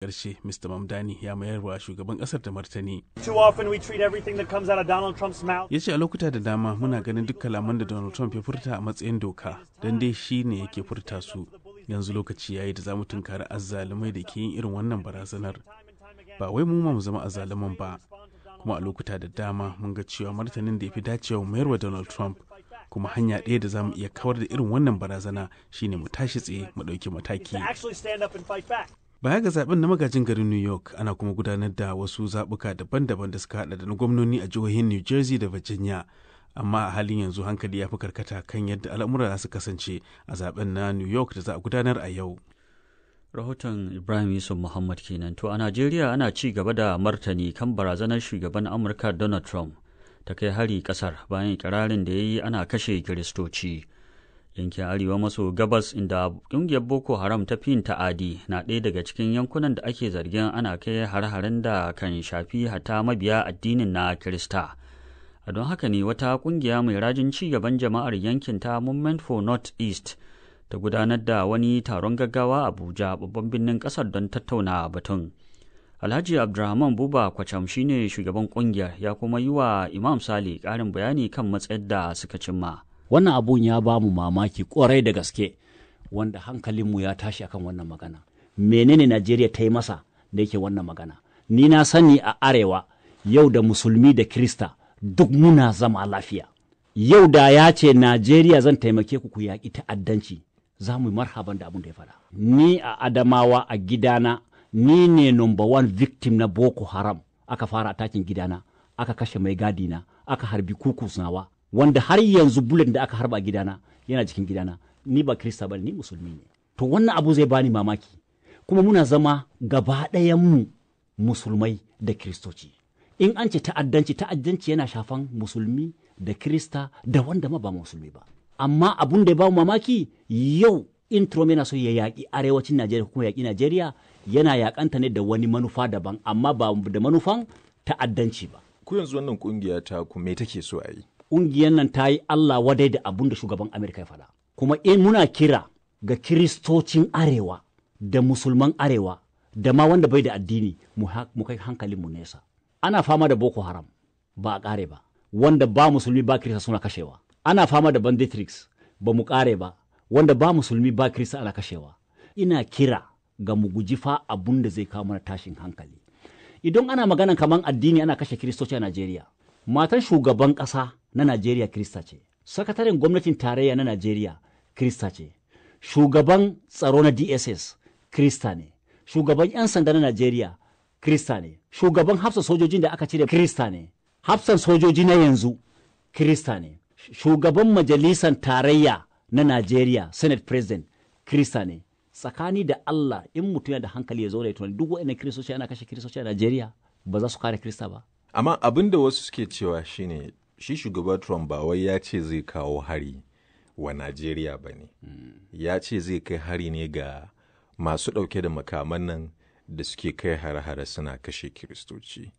ƙarshe Mr. Mamdani ya mayar wa shugaban ƙasar da martani. Ya ce a lokuta da dama muna ganin duk kalaman da Donald Trump ya furta a matsayin doka, don dai shi ne yake furta su. Yanzu lokaci yayi da za mu tunkari azzalumai da ke yin irin wannan barazanar. Ba wai mu ma mu zama azzaluman ba, kuma a lokuta da dama mun ga cewa martanin da ya fi dacewa mayar wa Donald Trump, kuma hanya ɗaya da za mu iya kawar da irin wannan barazana shine mu tashi tsaye mu ɗauki mataki. Baya ga zaben na magajin garin New York, ana kuma gudanar da wasu zaɓuka daban-daban da suka haɗa da na gwamnoni a jihohin New Jersey da Virginia. Amma a halin yanzu hankali ya fi karkata kan yadda al'amura za su kasance a zaben na New York da za a gudanar a yau. Rahoton Ibrahim Yusuf Muhammad kenan. To a Najeriya ana ci gaba da martani kan barazanar shugaban Amurka Donald Trump ta kai hari kasar bayan ikirarin da ya yi ana kashe Kiristoci. Yankin arewa maso gabas inda ƙungiyar Boko Haram ta fi ta'adi na ɗaya daga cikin yankunan da ake zargin ana kai har-haren da kan shafi hata mabiya addinin na Kirista. A don haka ne wata ƙungiya mai rajin ci gaban jama'ar yankin ta Movement for North East ta gudanar da wani taron gaggawa a Abuja, babban birnin ƙasar, don tattauna batun. Alhaji Abdulrahman Buba Kwacham shine shugaban ƙungiyar, ya kuma yi wa Imam Sale ƙarin bayani kan matsayar da suka cimma. Wannan abun ya ba mu mamaki kwarai da gaske, wanda hankalinmu ya tashi akan wannan magana. Menene Najeriya ta yi masa da yake wannan magana? Ni na sani a arewa yau da musulmi da Kirista duk muna zama lafiya. Yau da ya ce Najeriya zan taimake ku yaƙi ta'addanci, za mu yi marhaban da abun da ya faɗa. Ni a Adamawa a gidana, ni ne number one victim na Boko Haram. Aka fara atakin gidana, aka kashe mai gadina, aka harbi kukusnawa, wanda har yanzu bullet da aka harba a gidana yana cikin gidana. Ni ba Kirista ba, ni musulmi ne. To wannan abu zai bani mamaki. Kuma muna zama gaba ɗayanmu musulmai da Kiristoci. In an ce ta'addanci yana shafan musulmi da Kirista da wanda ma ba musulmi ba. Amma abun da ya ba mu mamaki, yau in Trump yana so ya yaƙi arewacin Najeriya kuma yaƙi Najeriya, yana yaƙanta ne da wani manufa daban, amma ba da manufan ta'addanci ba. Ku yanzu wannan kungiya ta ku me take so a yi? Ƙungiyar nan ta yi Allah wadai da abun da shugaban Amerika ya faɗa. Kuma in muna kira ga Kiristocin arewa da musulman arewa da ma wanda bai da addini mu kai hankalinmu nesa. Ana fama da Boko Haram ba a ƙare ba, wanda ba musulmi ba Kirista suna kashewa. Ana fama da bandits ba mu ƙare ba, wanda ba musulmi ba Kirista ana kashewa. Ina kira ga mu guji fa abun da zai kawo mana tashin hankali. Idan ana magana kaman addini ana kashe Kiristoci a Najeriya, matan shugaban ƙasa na Najeriya Kirista ce, sakataren gwamnatin tarayya na Najeriya Kirista ce, shugaban tsaro na DSS Kirista ne, shugaban 'yan sanda na Najeriya Kirista ne, shugaban hafsan sojojin da aka cire Kirista ne, hafsan sojoji na yanzu Kirista ne, shugaban majalisar tarayya na Najeriya Senate President Kirista ne. Tsakani da Allah, in mutum yana da hankali ya zo da tunani, duk waɗannan Kiristoci ana kashe Kiristoci a Najeriya, ba za su kare Kirista ba. Amma abin da wasu suke cewa shine shi shugaba Trump ba wai ya ce zai kawo hari wa Najeriya ba ne. Ya ce zai kai hari ne ga masu ɗauke da makaman nan da suke kai hare-hare suna kashe Kiristoci.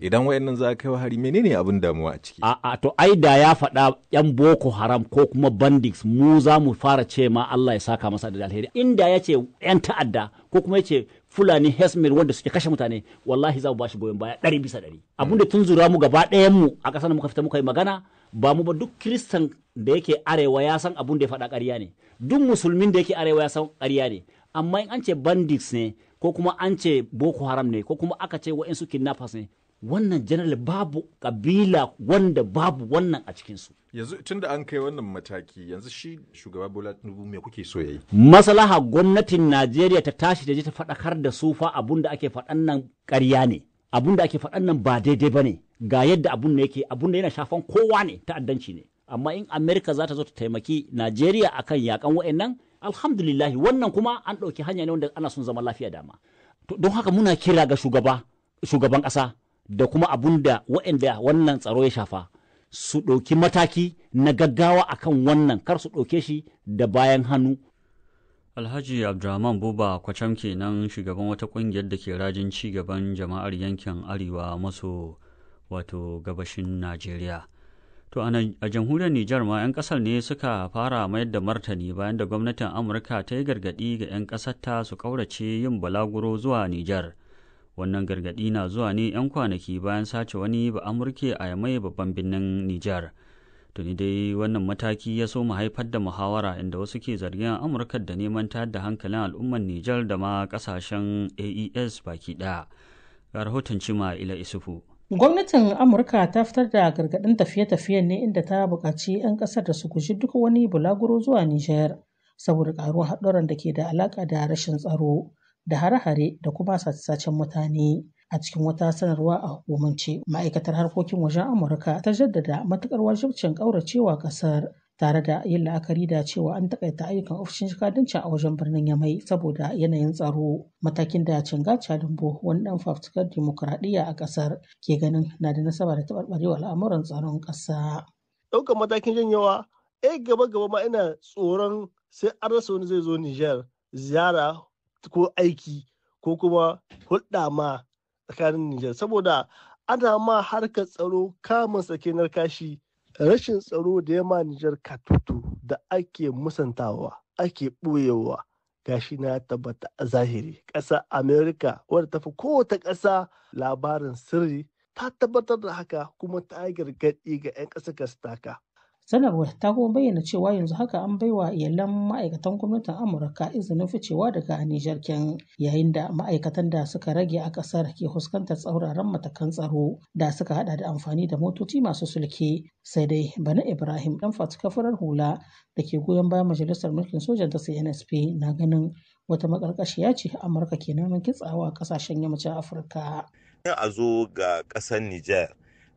Idan wayannan za ka kai hari, menene abin damuwa a ciki? A'a, to ai da ya faɗa 'yan Boko Haram ko kuma bandits, mu za mu fara ce ma Allah ya saka masa da alheri. Inda ya ce 'yan ta'adda ko kuma ya ce Fulani Herdsmen wanda suke kashe mutane, wallahi za mu ba shi goyon baya 100%. Abin da tun zura mu gaba ɗayan mu a ƙasar da muka fita muka yi magana, ba mu ba duk Kiristan da yake arewa ya san abin da ya faɗa ƙarya ne. Duk musulmin da yake arewa ya san ƙarya ne. Amma in an ce bandits ne ko kuma an ce Boko Haram ne ko kuma aka ce wa'insu kidnappers ne, wannan general babu kabila wanda babu wannan a cikinsu. Yanzu tun da an kai wannan mataki, yanzu shi shugaba Bola Tinubu me kuke so ya yi? Maslaha gwamnatin Najeriya ta tashi da je ta faɗakar da su fa abun da ake faɗan nan ƙarya ne, abun da ake faɗan nan ba daidai ba ne, ga yadda abun da yake, abun da yana shafan kowa ne, ta'addanci ne. Amma in Amerika za ta zo ta taimaki Najeriya akan yakan wa'annan, alhamdulillahi, wannan kuma an ɗauki hanya ne wanda ana son zama lafiya dama. Don haka muna kira ga shugaban ƙasa da kuma abun da waɗanda wannan tsaro ya shafa su ɗauki mataki na gaggawa akan wannan, kar su ɗauke shi da bayan hannu. Alhaji Abdulrahman Buba Kwacham kenan, shugaban wata ƙungiyar da ke rajin ci gaban jama'ar yankin arewa maso gabashin Najeriya. To a jamhuriyar Nijar ma 'yan kasar ne suka fara mayar da martani bayan da gwamnatin Amurka ta yi gargaɗi ga 'yan ƙasarta su ƙaurace yin balaguro zuwa Nijar. Wannan gargaɗi na zuwa ne 'yan kwanaki bayan sace wani Ba'amurke a Yamai babban birnin Nijar. Tuni dai wannan mataki ya so mu haifar da muhawara inda wasu ke zargin Amurka da neman tayar da hankalin al'ummar Nijar da ma ƙasashen AES baki ɗaya. Ga rahoton Cima Ila Isufu. Gwamnatin Amurka ta fitar da gargaɗin tafiye-tafiyen ne inda ta buƙaci 'yan ƙasar da su guji duk wani bulaguro zuwa Nijar saboda ƙaruwar haɗurran da ke da alaƙa da rashin tsaro da hare-hare da kuma sace-sacen mutane. A cikin wata sanarwa a hukumance, ma'aikatar harkokin wajen Amurka ta jaddada matuƙar wajibcin ƙauracewa ƙasar tare da yin la'akari da cewa an takaita ayyukan ofishin jakadancin a wajen birnin Yamai saboda yanayin tsaro. Matakin da Cinga Calimbo, wani ɗan fafutukar dimokuraɗiyya a ƙasar, ke ganin na da nasaba da taɓarɓarewa al'amuran tsaron ƙasa. Ɗaukar matakin janyewa, gaba ma ina tsoron sai an rasa wani zai zo Nijar ziyara ko aiki ko kuma hulɗa ma tsakanin Nijar saboda ana ma harkar tsaro kamun sakenar kashi. Rashin tsaro da yamma Nijar katutu da ake musantawa ake ɓoyewa gashi na tabbata a zahiri. Ƙasa Amerika wadda tafi kowace ƙasa labarin sirri ta tabbatar da haka kuma ta yi gargaɗi ga 'yan ƙasar su taka. Sanarwar ta kuma bayyana cewa yanzu haka an baiwa iyalan ma'aikatan gwamnatin Amurka izinin ficewa daga Nijar ken yayin da ma'aikatan da suka rage a ƙasar ke fuskantar tsauraran matakan tsaro da suka hada da amfani da motoci masu sulke. Sai dai Bana Ibrahim dan fafutukar farar hula da ke goyon bayan majalisar mulkin sojan ta CNSP na ganin wata makarkashiya ce Amurka ke neman kitsawa a ƙasashen yammacin Afirka. A zo ga ƙasar Nijar.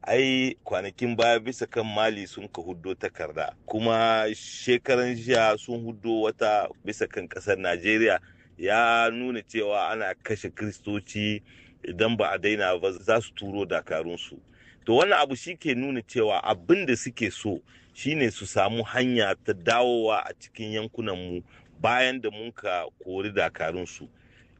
Ai kwanakin baya bisa kan Mali sun ka huddo takarda kuma shekaran jiya sun huddo wata bisa kan kasar Najeriya ya nuna cewa ana kashe Kiristoci idan ba a daina ba za su turo dakarunsu. To wannan abu shi ke nuna cewa abin da suke so shine su samu hanya ta dawowa a cikin yankunanmu bayan da mun ka kori dakarunsu.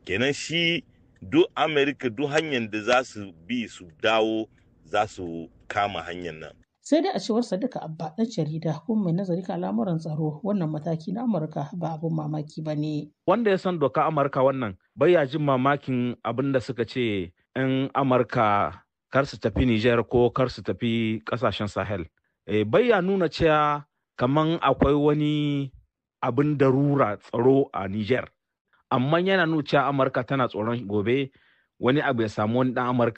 Kenan shi duk Amerika duk hanyar da za su bi su dawo za su kama hanyar nan. Sai dai a cewar Sadiqa Abba ɗan jarida kuma mai nazari kan al'amuran tsaro wannan mataki na Amurka ba abin mamaki ba ne. Wanda ya san doka Amurka wannan bai ya jin mamakin abin da suka ce 'yan Amurka kar su tafi Nijar ko kar su tafi ƙasashen Sahel. Bai ya nuna cewa kaman akwai wani abin darura tsaro a Nijar. Amma yana nuna cewa Amurka tana tsoron gobe wani abu ya samu wani ɗan Amurka